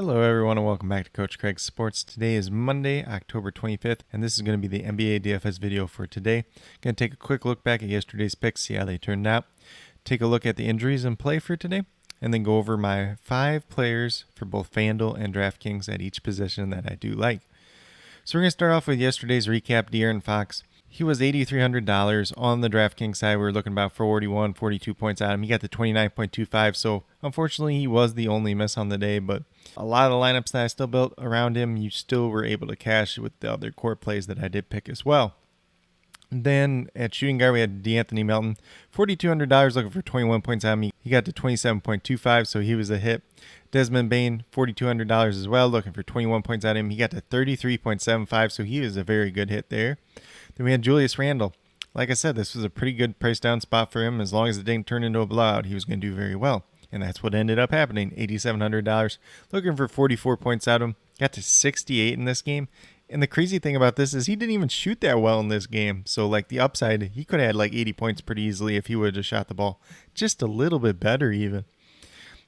Hello everyone and welcome back to Coach Craig's Sports. Today is Monday, October 25th, and this is going to be the NBA DFS video for today. Going to take a quick look back at yesterday's picks, see how they turned out, take a look at the injuries in play for today, and then go over my 5 players for both FanDuel and DraftKings at each position that I do like. So we're going to start off with yesterday's recap. De'Aaron Fox, he was $8,300 on the DraftKings side. We were looking about 41, 42 points out of him. He got the 29.25, so unfortunately he was the only miss on the day, but a lot of the lineups that I still built around him, you still were able to cash with the other core plays that I did pick as well. Then at shooting guard, we had D'Anthony Melton, $4,200 looking for 21 points out of me. He got to 27.25, so he was a hit. Desmond Bane, $4,200 as well, looking for 21 points out of him. He got to 33.75, so he was a very good hit there. Then we had Julius Randle. Like I said, this was a pretty good price down spot for him. As long as it didn't turn into a blowout, he was going to do very well. And that's what ended up happening. $8,700, looking for 44 points out of him. Got to 68 in this game. And the crazy thing about this is he didn't even shoot that well in this game. So like the upside, he could have had like 80 points pretty easily if he would have just shot the ball just a little bit better even.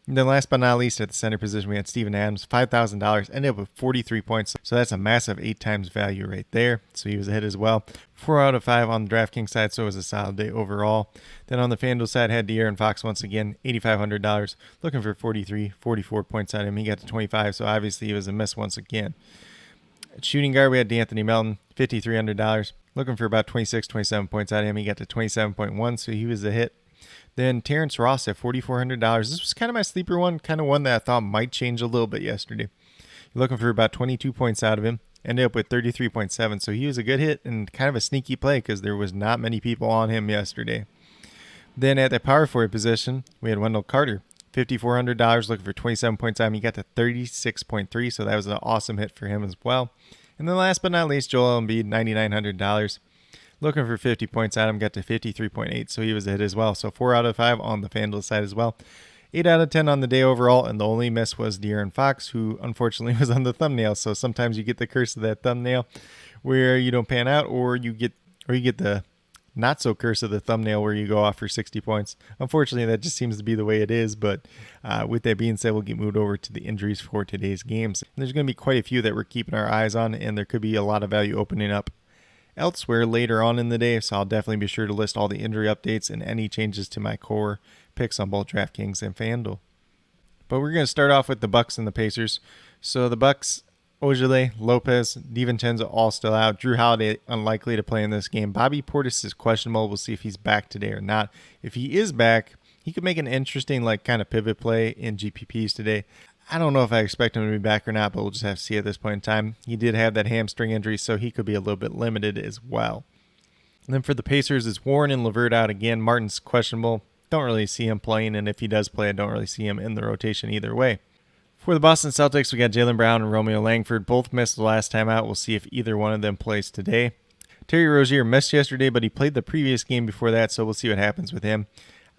And then last but not least, at the center position, we had Steven Adams, $5,000, ended up with 43 points. So that's a massive 8 times value right there. So he was a hit as well. 4 out of 5 on the DraftKings side, so it was a solid day overall. Then on the FanDuel side, had De'Aaron Fox once again, $8,500, looking for 44 points out of him. He got to 25, so obviously he was a miss once again. At shooting guard, we had D'Anthony Melton, $5,300, looking for about 27 points out of him. He got to 27.1, so he was a hit. Then Terrence Ross at $4,400. This was kind of my sleeper one, kind of one that I thought might change a little bit yesterday. Looking for about 22 points out of him. Ended up with 33.7, so he was a good hit and kind of a sneaky play because there was not many people on him yesterday. Then at the power forward position, we had Wendell Carter, $5,400, looking for 27 points out of him. He got to 36.3, so that was an awesome hit for him as well. And then last but not least, Joel Embiid, $9,900. Looking for 50 points out of him, got to 53.8, so he was a hit as well. So 4 out of 5 on the FanDuel side as well. 8 out of 10 on the day overall, and the only miss was De'Aaron Fox, who unfortunately was on the thumbnail. So sometimes you get the curse of that thumbnail where you don't pan out, or you get the not so curse of the thumbnail where you go off for 60 points. Unfortunately, that just seems to be the way it is. But with that being said, we'll get moved over to the injuries for today's games. And there's going to be quite a few that we're keeping our eyes on, and there could be a lot of value opening up elsewhere later on in the day, so I'll definitely be sure to list all the injury updates and any changes to my core picks on both DraftKings and FanDuel. But we're going to start off with the Bucks and the Pacers. So the Bucks, Ojale, Lopez, DiVincenzo all still out. Drew Holiday unlikely to play in this game. Bobby Portis is questionable. We'll see if he's back today or not. If he is back, he could make an interesting kind of pivot play in GPPs today. I don't know if I expect him to be back or not, but we'll just have to see at this point in time. He did have that hamstring injury, so he could be a little bit limited as well. And then for the Pacers, it's Warren and LeVert out again. Martin's questionable. Don't really see him playing, and if he does play, I don't really see him in the rotation either way. For the Boston Celtics, we got Jaylen Brown and Romeo Langford. Both missed the last time out. We'll see if either one of them plays today. Terry Rozier missed yesterday, but he played the previous game before that, so we'll see what happens with him.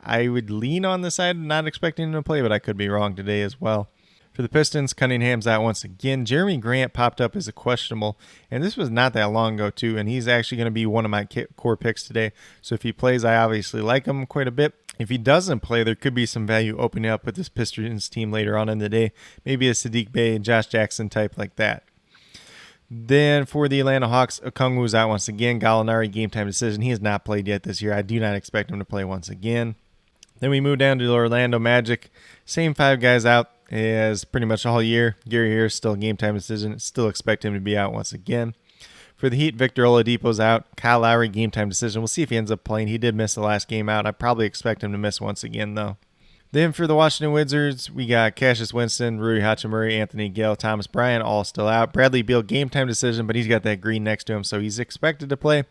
I would lean on the side of not expecting him to play, but I could be wrong today as well. For the Pistons, Cunningham's out once again. Jeremy Grant popped up as a questionable, and this was not that long ago too, and he's actually going to be one of my core picks today. So if he plays, I obviously like him quite a bit. If he doesn't play, there could be some value opening up with this Pistons team later on in the day. Maybe a Sadiq Bey, Josh Jackson type like that. Then for the Atlanta Hawks, Okongwu's out once again. Gallinari, game time decision. He has not played yet this year. I do not expect him to play once again. Then we move down to the Orlando Magic. Same 5 guys out as pretty much all year. Gary Harris still game time decision. Still expect him to be out once again. For the Heat, Victor Oladipo's out. Kyle Lowry, game time decision. We'll see if he ends up playing. He did miss the last game out. I probably expect him to miss once again, though. Then for the Washington Wizards, we got Cassius Winston, Rui Hachimura, Anthony Gale, Thomas Bryant, all still out. Bradley Beal, game time decision, but he's got that green next to him, so he's expected to play.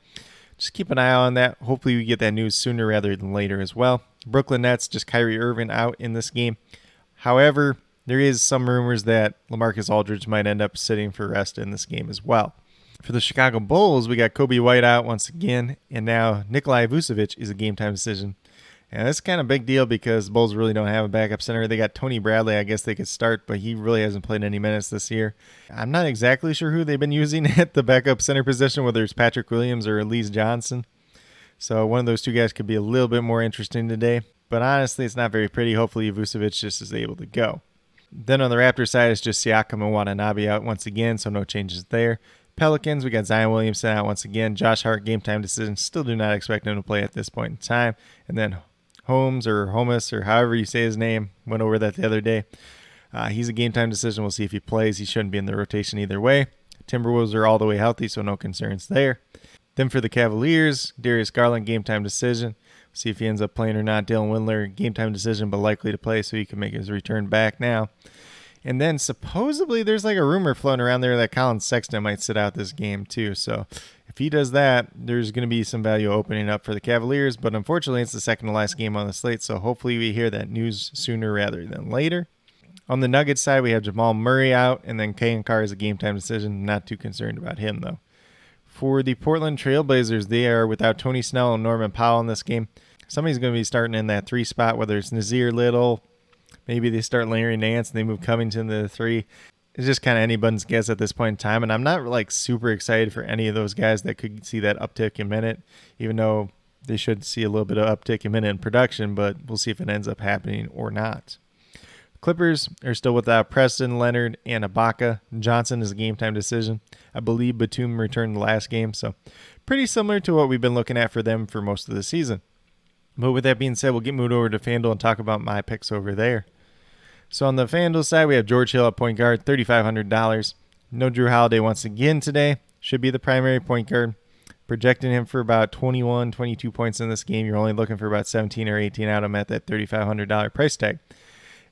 Just keep an eye on that. Hopefully we get that news sooner rather than later as well. Brooklyn Nets, just Kyrie Irving out in this game. However, there is some rumors that LaMarcus Aldridge might end up sitting for rest in this game as well. For the Chicago Bulls, we got Kobe White out once again, and now Nikolai Vucevic is a game time decision. And that's kind of a big deal because the Bulls really don't have a backup center. They got Tony Bradley, I guess they could start, but he really hasn't played any minutes this year. I'm not exactly sure who they've been using at the backup center position, whether it's Patrick Williams or Elise Johnson. So one of those two guys could be a little bit more interesting today. But honestly, it's not very pretty. Hopefully Vucevic just is able to go. Then on the Raptors side, it's just Siakam and Watanabe out once again, so no changes there. Pelicans, we got Zion Williamson out once again. Josh Hart, game time decision. Still do not expect him to play at this point in time. And then Holmes or however you say his name, went over that the other day. He's a game time decision. We'll see if he plays. He shouldn't be in the rotation either way. Timberwolves are all the way healthy, so no concerns there. Then for the Cavaliers, Darius Garland, game time decision. See if he ends up playing or not. Dylan Windler, game time decision, but likely to play, so he can make his return back now. And then supposedly there's like a rumor floating around there that Colin Sexton might sit out this game too. So if he does that, there's going to be some value opening up for the Cavaliers. But unfortunately, it's the second to last game on the slate, so hopefully we hear that news sooner rather than later. On the Nuggets side, we have Jamal Murray out, and then Kayan Carr is a game time decision. Not too concerned about him, though. For the Portland Trailblazers, they are without Tony Snell and Norman Powell in this game. Somebody's going to be starting in that 3 spot, whether it's Nazir Little. Maybe they start Larry Nance and they move Covington to the 3. It's just kind of anybody's guess at this point in time. And I'm not like super excited for any of those guys that could see that uptick in minute, even though they should see a little bit of uptick in minute in production, but we'll see if it ends up happening or not. Clippers are still without Preston, Leonard, and Ibaka. Johnson is a game time decision. I believe Batum returned the last game, so pretty similar to what we've been looking at for them for most of the season. But with that being said, we'll get moved over to FanDuel and talk about my picks over there. So on the FanDuel side, we have George Hill at point guard, $3,500. No Drew Holiday once again today. Should be the primary point guard. Projecting him for about 21, 22 points in this game. You're only looking for about 17 or 18 out of him at that $3,500 price tag.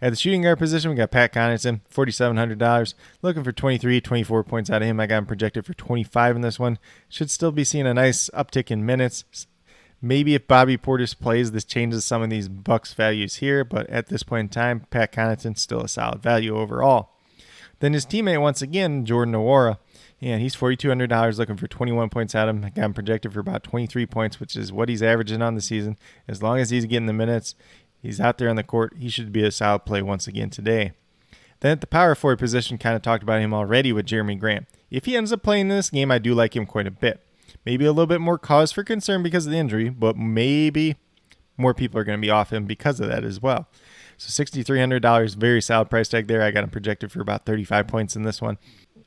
At the shooting guard position, we got Pat Connaughton, $4,700. Looking for 23, 24 points out of him. I got him projected for 25 in this one. Should still be seeing a nice uptick in minutes. Maybe if Bobby Portis plays, this changes some of these Bucks values here, but at this point in time, Pat Connaughton's still a solid value overall. Then his teammate, once again, Jordan Nwora, and he's $4,200 looking for 21 points out of him. I got him projected for about 23 points, which is what he's averaging on the season. As long as he's getting the minutes, he's out there on the court, he should be a solid play once again today. Then at the power forward position, kind of talked about him already with Jeremy Grant. If he ends up playing in this game, I do like him quite a bit. Maybe a little bit more cause for concern because of the injury, but maybe more people are going to be off him because of that as well. So $6,300, very solid price tag there. I got him projected for about 35 points in this one.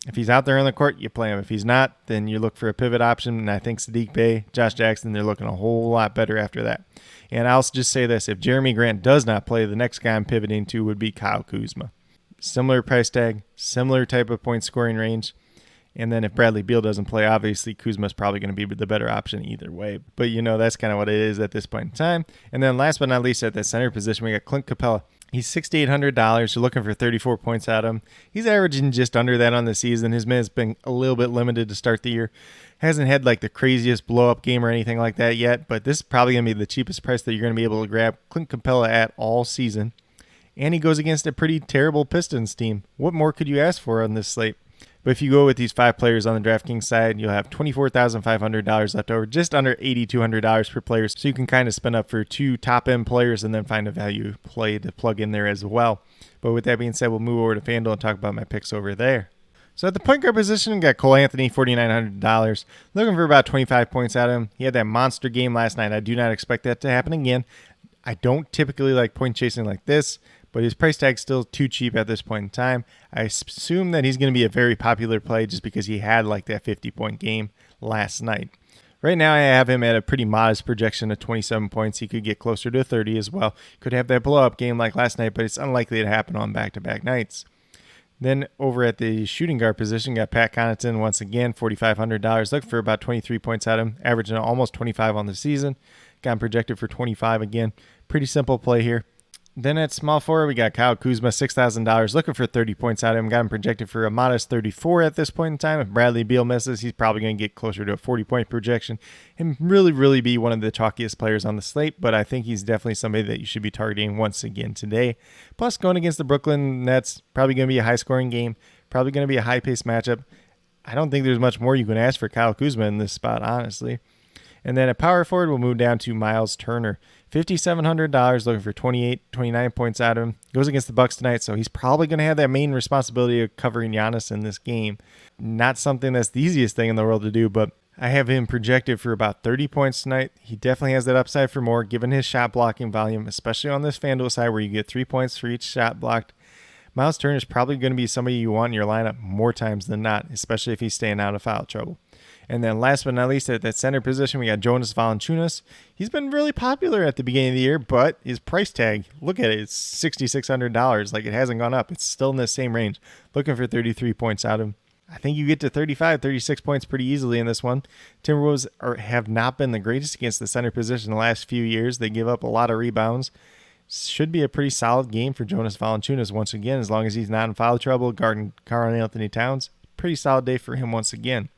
If he's out there on the court, you play him. If he's not, then you look for a pivot option. And I think Sadiq Bey, Josh Jackson, they're looking a whole lot better after that. And I'll just say this. If Jeremy Grant does not play, the next guy I'm pivoting to would be Kyle Kuzma. Similar price tag, similar type of point scoring range. And then if Bradley Beal doesn't play, obviously Kuzma's probably going to be the better option either way. But, that's kind of what it is at this point in time. And then last but not least, at the center position, we got Clint Capella. He's $6,800. You're looking for 34 points out of him. He's averaging just under that on the season. His minutes been a little bit limited to start the year. Hasn't had like the craziest blow-up game or anything like that yet, but this is probably going to be the cheapest price that you're going to be able to grab Clint Capella at all season. And he goes against a pretty terrible Pistons team. What more could you ask for on this slate? But if you go with these 5 players on the DraftKings side, you'll have $24,500 left over, just under $8,200 per player. So you can kind of spend up for 2 top-end players and then find a value play to plug in there as well. But with that being said, we'll move over to FanDuel and talk about my picks over there. So at the point guard position, we got Cole Anthony, $4,900. Looking for about 25 points out of him. He had that monster game last night. I do not expect that to happen again. I don't typically like point chasing like this, but his price tag's still too cheap at this point in time. I assume that he's going to be a very popular play just because he had like that 50-point game last night. Right now, I have him at a pretty modest projection of 27 points. He could get closer to 30 as well. Could have that blow-up game like last night, but it's unlikely to happen on back-to-back nights. Then over at the shooting guard position, got Pat Connaughton once again, $4,500. Looking for about 23 points out of him, averaging almost 25 on the season. Got him projected for 25 again. Pretty simple play here. Then at small forward, we got Kyle Kuzma, $6,000, looking for 30 points out of him. Got him projected for a modest 34 at this point in time. If Bradley Beal misses, he's probably going to get closer to a 40-point projection and really be one of the chalkiest players on the slate. But I think he's definitely somebody that you should be targeting once again today. Plus, going against the Brooklyn Nets, probably going to be a high-scoring game, probably going to be a high-paced matchup. I don't think there's much more you can ask for Kyle Kuzma in this spot, honestly. And then at power forward, we'll move down to Miles Turner. $5,700, looking for 28, 29 points out of him. Goes against the Bucks tonight, so he's probably going to have that main responsibility of covering Giannis in this game. Not something that's the easiest thing in the world to do, but I have him projected for about 30 points tonight. He definitely has that upside for more, given his shot blocking volume, especially on this FanDuel side where you get 3 points for each shot blocked. Miles Turner is probably going to be somebody you want in your lineup more times than not, especially if he's staying out of foul trouble. And then last but not least, at that center position, we got Jonas Valanciunas. He's been really popular at the beginning of the year, but his price tag, look at it, it's $6,600. Like, it hasn't gone up. It's still in the same range. Looking for 33 points out of him. I think you get to 35, 36 points pretty easily in this one. Timberwolves have not been the greatest against the center position the last few years. They give up a lot of rebounds. Should be a pretty solid game for Jonas Valanciunas once again, as long as he's not in foul trouble, guarding Karl-Anthony Towns. Pretty solid day for him once again.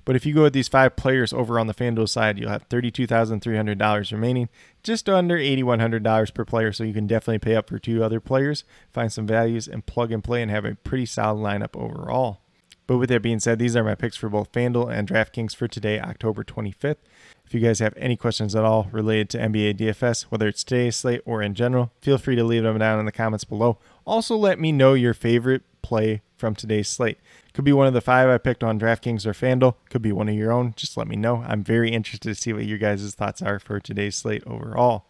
But if you go with these 5 players over on the FanDuel side, you'll have $32,300 remaining, just under $8,100 per player, so you can definitely pay up for 2 other players, find some values, and plug and play and have a pretty solid lineup overall. But with that being said, these are my picks for both FanDuel and DraftKings for today, October 25th. If you guys have any questions at all related to NBA DFS, whether it's today's slate or in general, feel free to leave them down in the comments below. Also, let me know your favorite play from today's slate. Could be one of the 5 I picked on DraftKings or FanDuel. Could be one of your own. Just let me know. I'm very interested to see what your guys' thoughts are for today's slate overall.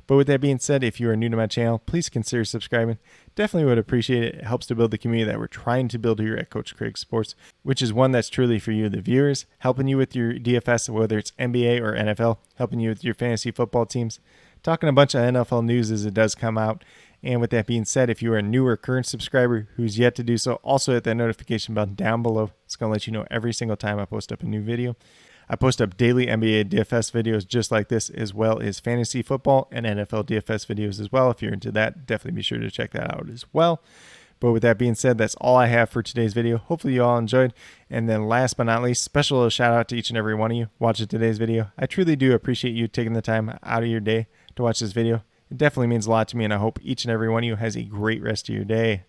But with that being said, if you are new to my channel, please consider subscribing. Definitely would appreciate it. It helps to build the community that we're trying to build here at Coach Craig Sports, which is one that's truly for you, the viewers, helping you with your DFS, whether it's NBA or NFL, helping you with your fantasy football teams, talking a bunch of NFL news as it does come out. And with that being said, if you are a new or current subscriber who's yet to do so, also hit that notification button down below. It's going to let you know every single time I post up a new video. I post up daily NBA DFS videos just like this, as well as fantasy football and NFL DFS videos as well. If you're into that, definitely be sure to check that out as well. But with that being said, that's all I have for today's video. Hopefully you all enjoyed. And then last but not least, special shout out to each and every one of you watching today's video. I truly do appreciate you taking the time out of your day to watch this video. It definitely means a lot to me, and I hope each and every one of you has a great rest of your day.